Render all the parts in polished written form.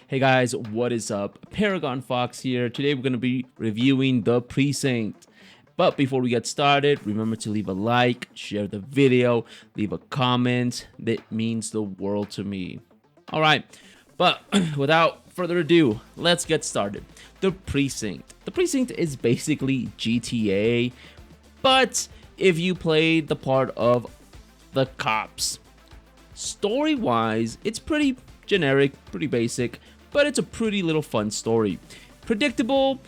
Hey guys, what is up? Paragon Fox here. Today we're going to be reviewing the Pricinct. But before we get started, remember to leave a like, share the video, leave a comment. That means the world to me. Alright, but without further ado, let's get started. The Pricinct. The Pricinct is basically GTA, but if you played the part of the cops. Story-wise, it's pretty generic, pretty basic, but it's a pretty little fun story. Predictable,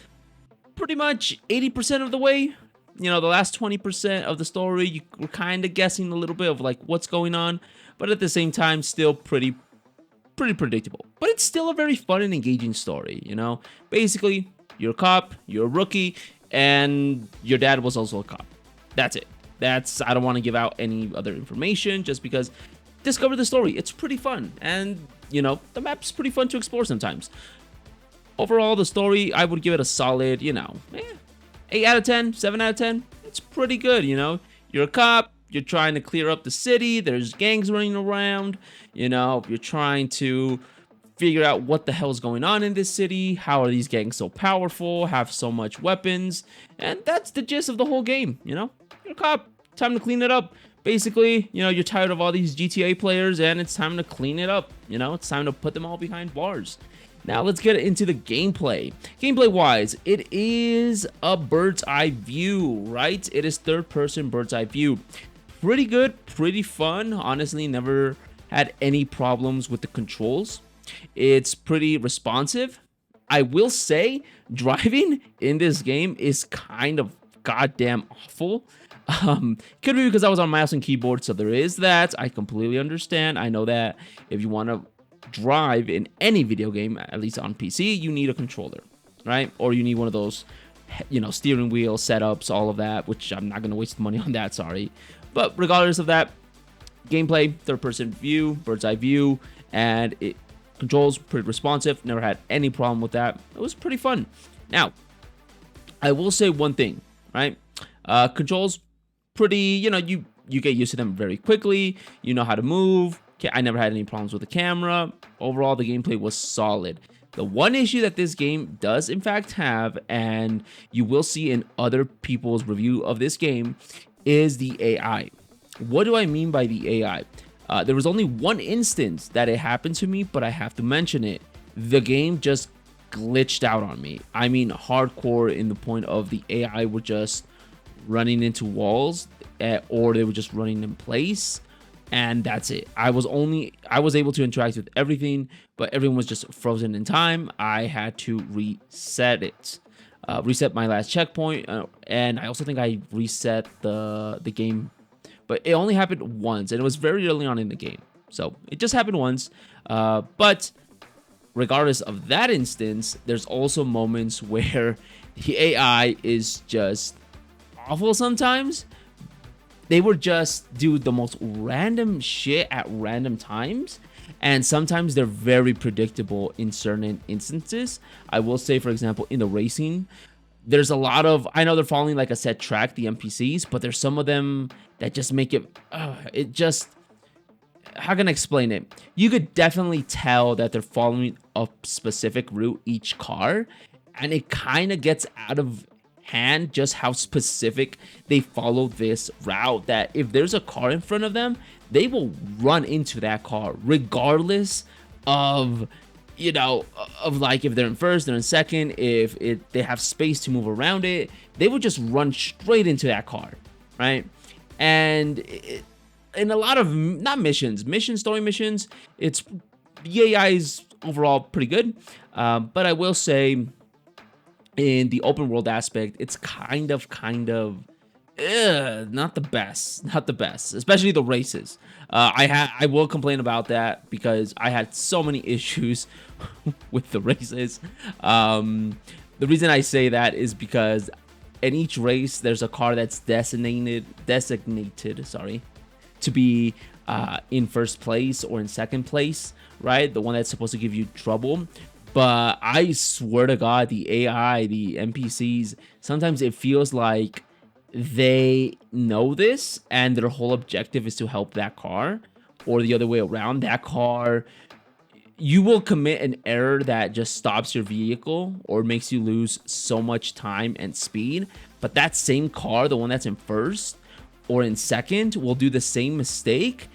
pretty much 80% of the way. You know, the last 20% of the story, you were kind of guessing a little bit of like what's going on, but at the same time, still pretty predictable. But it's still a very fun and engaging story, you know? Basically, you're a cop, you're a rookie, and your dad was also a cop. That's it. I don't want to give out any other information just because discover the story. It's pretty fun, and you know, the map's pretty fun to explore sometimes. Overall, the story, I would give it a solid, 8 out of 10, 7 out of 10. It's pretty good, you know. You're a cop, you're trying to clear up the city, there's gangs running around, you know, you're trying to figure out what the hell's going on in this city, how are these gangs so powerful, have so much weapons, and that's the gist of the whole game, you know. You're a cop, time to clean it up. Basically, you know, you're tired of all these GTA players and it's time to clean it up. You know, it's time to put them all behind bars. Now let's get into the gameplay. Gameplay wise, it is a bird's eye view, right? It is third person bird's eye view. Pretty good, pretty fun. Honestly, never had any problems with the controls. It's pretty responsive. I will say driving in this game is kind of goddamn awful. Could be because I was on mouse and keyboard, so there is that. I completely understand. I know that if you want to drive in any video game, at least on PC, you need a controller, right? Or you need one of those, you know, steering wheel setups, all of that, which I'm not going to waste money on that, sorry. But regardless of that, gameplay, third-person view, bird's eye view, and it controls pretty responsive. Never had any problem with that. It was pretty fun. Now, I will say one thing, right? Controls pretty, you know, you get used to them very quickly. You know how to move. I never had any problems with the camera. Overall, the gameplay was solid. The one issue that this game does in fact have, and you will see in other people's review of this game, is the AI. What do I mean by the AI? There was only one instance that it happened to me, but I have to mention it. The game just glitched out on me. I mean, hardcore in the point of the AI were just running into walls, or they were just running in place, and that's it. I was able to interact with everything, but everyone was just frozen in time. I had to reset it, reset my last checkpoint, and I also think I reset the game, but it only happened once, and it was very early on in the game, so it just happened once. But regardless of that instance, there's also moments where the AI is just awful sometimes. They would just do the most random shit at random times, and sometimes they're very predictable in certain instances. I will say, for example, in the racing, there's a lot of, I know they're following like a set track, the NPCs, but there's some of them that just make it, it just, how can I explain it? You could definitely tell that they're following a specific route, each car, and it kind of gets out of hand just how specific they follow this route, that if there's a car in front of them, they will run into that car regardless of, you know, of like if they're in first, they're in second, if they have space to move around it, they would just run straight into that car, right? And in a lot of story missions, it's the AI is overall pretty good, but I will say in the open world aspect, it's kind of not the best, especially the races. I will complain about that because I had so many issues with the races. The reason I say that is because in each race there's a car that's designated, sorry, to be in first place or in second place, right? The one that's supposed to give you trouble. But I swear to God, the AI, the NPCs, sometimes it feels like they know this and their whole objective is to help that car, or the other way around. That car you will commit an error that just stops your vehicle or makes you lose so much time and speed. But that same car, the one that's in first or in second, will do the same mistake,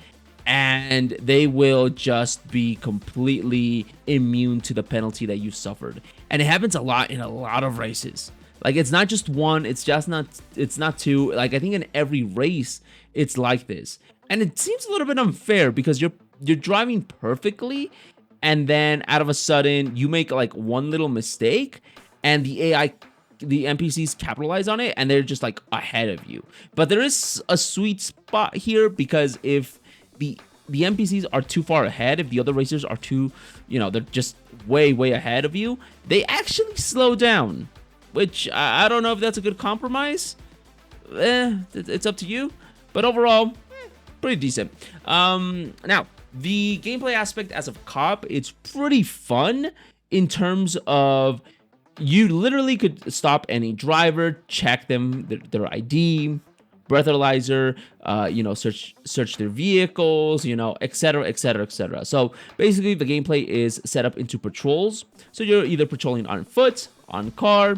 and they will just be completely immune to the penalty that you suffered. And it happens a lot in a lot of races. Like, it's not just one, it's not two. Like, I think in every race it's like this. And it seems a little bit unfair because you're driving perfectly, and then out of a sudden you make like one little mistake, and the NPCs capitalize on it, and they're just like ahead of you. But there is a sweet spot here, because if the NPCs are too far ahead, if the other racers are too, they're just way ahead of you, they actually slow down, which I don't know if that's a good compromise. It's up to you, but overall, pretty decent. Now, the gameplay aspect as a cop, it's pretty fun in terms of you literally could stop any driver, check them, their ID, breathalyzer, search their vehicles, etc, etc, etc. So basically the gameplay is set up into patrols. So you're either patrolling on foot, on car,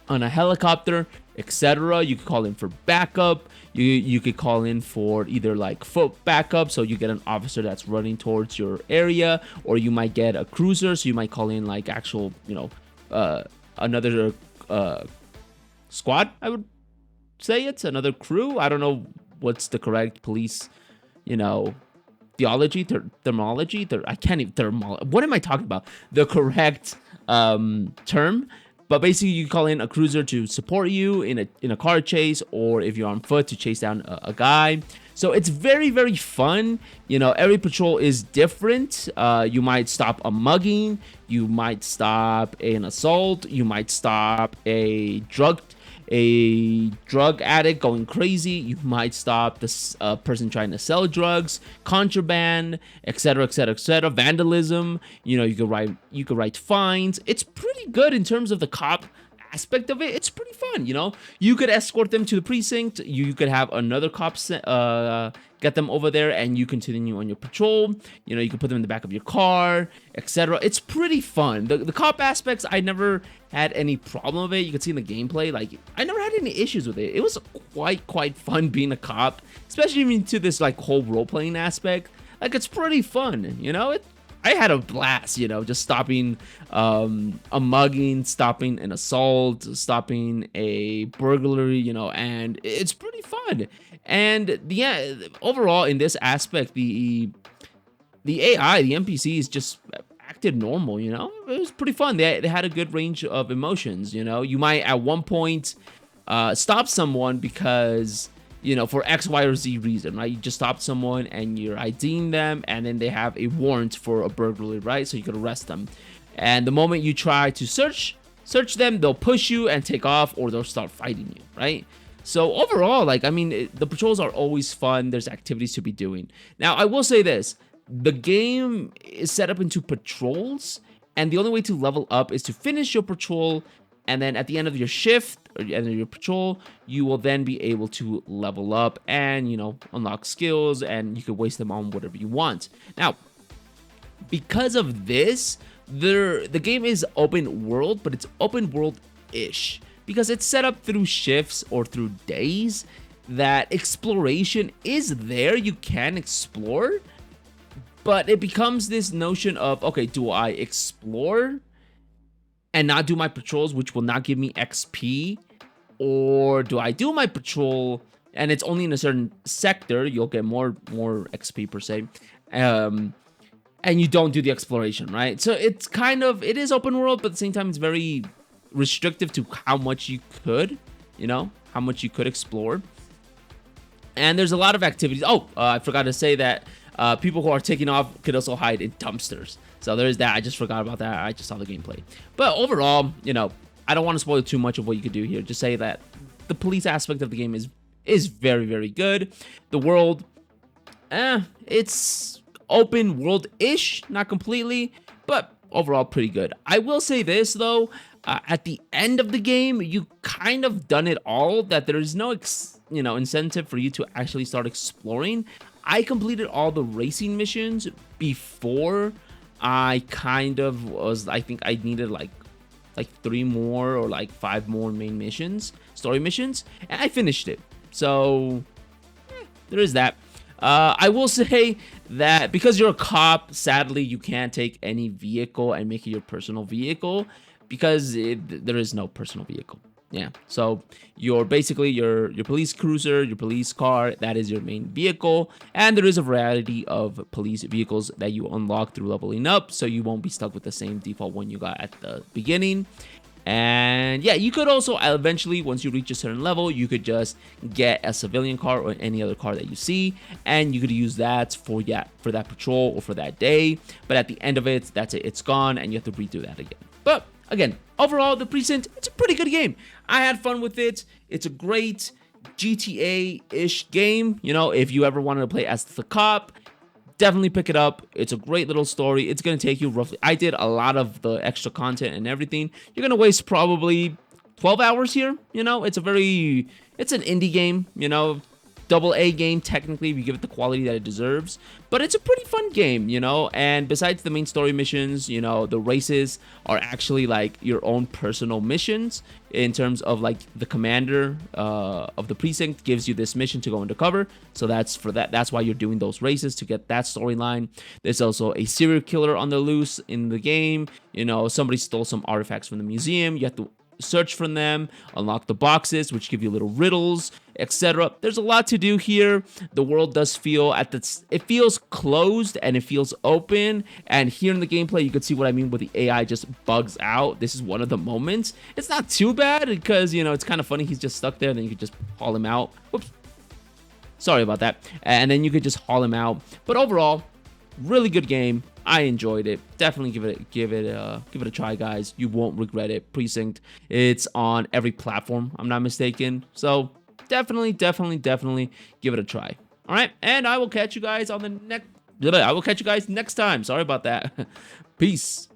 on a helicopter, etc. You could call in for backup. You could call in for either like foot backup, so you get an officer that's running towards your area, or you might get a cruiser, so you might call in like actual, another squad. I would say it's another crew. I don't know what's the correct police, theology, thermology. I can't even What am I talking about? The correct term. But basically, you call in a cruiser to support you in a car chase, or if you're on foot, to chase down a guy. So it's very fun. Every patrol is different. You might stop a mugging, you might stop an assault, you might stop a drug addict going crazy, you might stop this person trying to sell drugs, contraband, etc, etc, etc, vandalism. You could write fines. It's pretty good in terms of the cop aspect of it. It's pretty fun. You could escort them to the precinct, you could have another cop get them over there, and you continue on your patrol. You can put them in the back of your car, etc. It's pretty fun. The cop aspects, I never had any problem with it. You can see in the gameplay, like, I never had any issues with it. It was quite fun being a cop, especially into this like whole role-playing aspect. Like, it's pretty fun. I had a blast, just stopping a mugging, stopping an assault, stopping a burglary, and it's pretty fun. And overall in this aspect, the AI, the NPCs just acted normal, it was pretty fun. They had a good range of emotions, you might at one point stop someone because, for X, Y, or Z reason, right? You just stopped someone and you're IDing them, and then they have a warrant for a burglary, right? So you could arrest them. And the moment you try to search them, they'll push you and take off, or they'll start fighting you, right? So overall, the patrols are always fun. There's activities to be doing. Now, I will say this. The game is set up into patrols, and the only way to level up is to finish your patrol, and then at the end of your shift, or the end of your patrol, you will then be able to level up and, unlock skills, and you can waste them on whatever you want. Now, because of this, the game is open world, but it's open world-ish, because it's set up through shifts or through days that exploration is there. You can explore, but it becomes this notion of, okay, do I explore and not do my patrols, which will not give me XP, or do I do my patrol and it's only in a certain sector, you'll get more XP per se, and you don't do the exploration, right? So it is open world, but at the same time it's very restrictive to how much you could explore. And there's a lot of activities. I forgot to say that people who are taking off could also hide in dumpsters. So there's that. I just forgot about that. I just saw the gameplay. But overall, I don't want to spoil too much of what you could do here. Just say that the police aspect of the game is very good. The world, it's open world-ish, not completely, but overall pretty good. I will say this though, at the end of the game, you kind of done it all, that there is no incentive for you to actually start exploring. I completed all the racing missions before I kind of was, I think I needed like 3 more or like 5 more main missions, story missions, and I finished it. So there is that. I will say that because you're a cop, sadly, you can't take any vehicle and make it your personal vehicle because there is no personal vehicle. Yeah, so you're basically your police cruiser, your police car, that is your main vehicle, and there is a variety of police vehicles that you unlock through leveling up, so you won't be stuck with the same default one you got at the beginning. And yeah, you could also eventually, once you reach a certain level, you could just get a civilian car or any other car that you see, and you could use that for that patrol or for that day. But at the end of it, that's it, it's gone, and you have to redo that again. But again, overall, the Pricinct, it's a pretty good game. I had fun with it. It's a great GTA-ish game. You know, if you ever wanted to play as the cop, definitely pick it up. It's a great little story. It's going to take you roughly, I did a lot of the extra content and everything. You're going to waste probably 12 hours here. You know, it's an indie game, you know, AA game technically if you give it the quality that it deserves, but it's a pretty fun game, you know. And besides the main story missions, you know, the races are actually like your own personal missions in terms of like the commander of the precinct gives you this mission to go undercover, so that's why you're doing those races, to get that storyline. There's also a serial killer on the loose in the game. You know, somebody stole some artifacts from the museum. You have to search for them, unlock the boxes, which give you little riddles, etc. There's a lot to do here. The world does feel it feels closed and it feels open. And here in the gameplay, you can see what I mean with the AI just bugs out. This is one of the moments. It's not too bad because, you know, it's kind of funny. He's just stuck there, and then you could just haul him out. Whoops. Sorry about that. And then you could just haul him out. But overall, really good game. I enjoyed it. Definitely give it a try, guys. You won't regret it. Pricinct. It's on every platform, I'm not mistaken. So definitely give it a try. All right, and I will catch you guys on the next. I will catch you guys next time. Sorry about that. Peace.